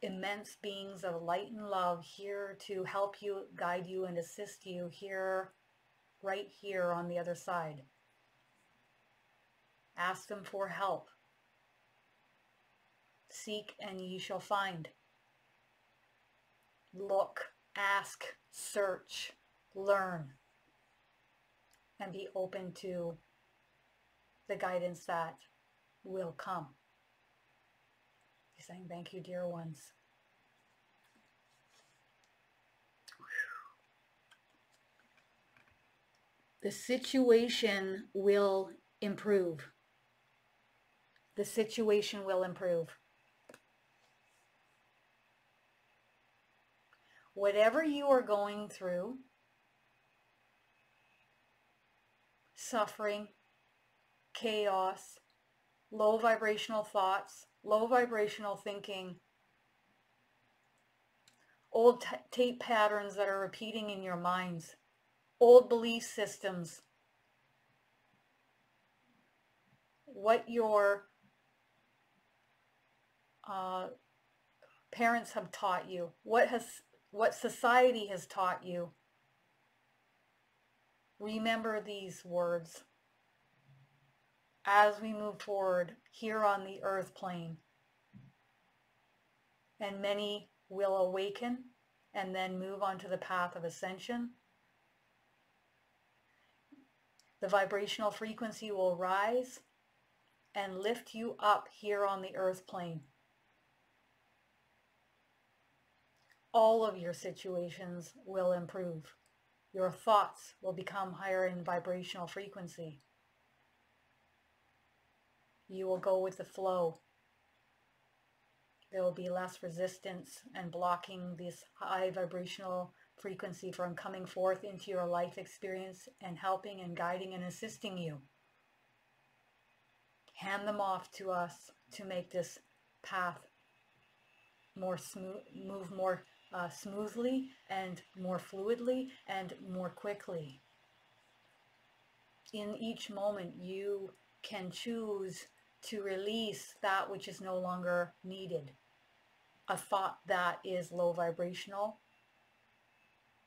immense beings of light and love here to help you, guide you, and assist you here, right here on the other side. Ask them for help. Seek and ye shall find. Look, ask, search, learn, and be open to the guidance that will come. He's saying, thank you, dear ones. The situation will improve. The situation will improve. Whatever you are going through, suffering, chaos, low vibrational thoughts, low vibrational thinking, old tape patterns that are repeating in your minds, old belief systems, what your parents have taught you, what society has taught you. Remember these words as we move forward here on the earth plane. And many will awaken and then move on to the path of ascension. The vibrational frequency will rise and lift you up here on the earth plane. All of your situations will improve. Your thoughts will become higher in vibrational frequency. You will go with the flow. There will be less resistance and blocking this high vibrational frequency from coming forth into your life experience and helping and guiding and assisting you. Hand them off to us to make this path more move more smoothly and more fluidly and more quickly. In each moment, you can choose to release that which is no longer needed. A thought that is low vibrational.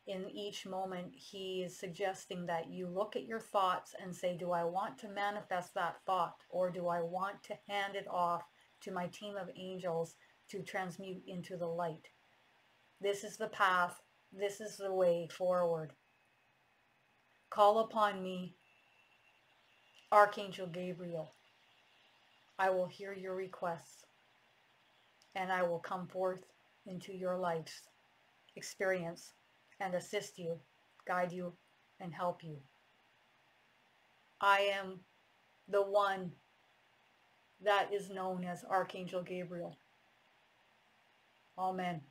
In each moment, he is suggesting that you look at your thoughts and say, do I want to manifest that thought, or do I want to hand it off to my team of angels to transmute into the light? This is the path. This is the way forward. Call upon me, Archangel Gabriel. I will hear your requests, and I will come forth into your life's experience and assist you, guide you, and help you. I am the one that is known as Archangel Gabriel. Amen.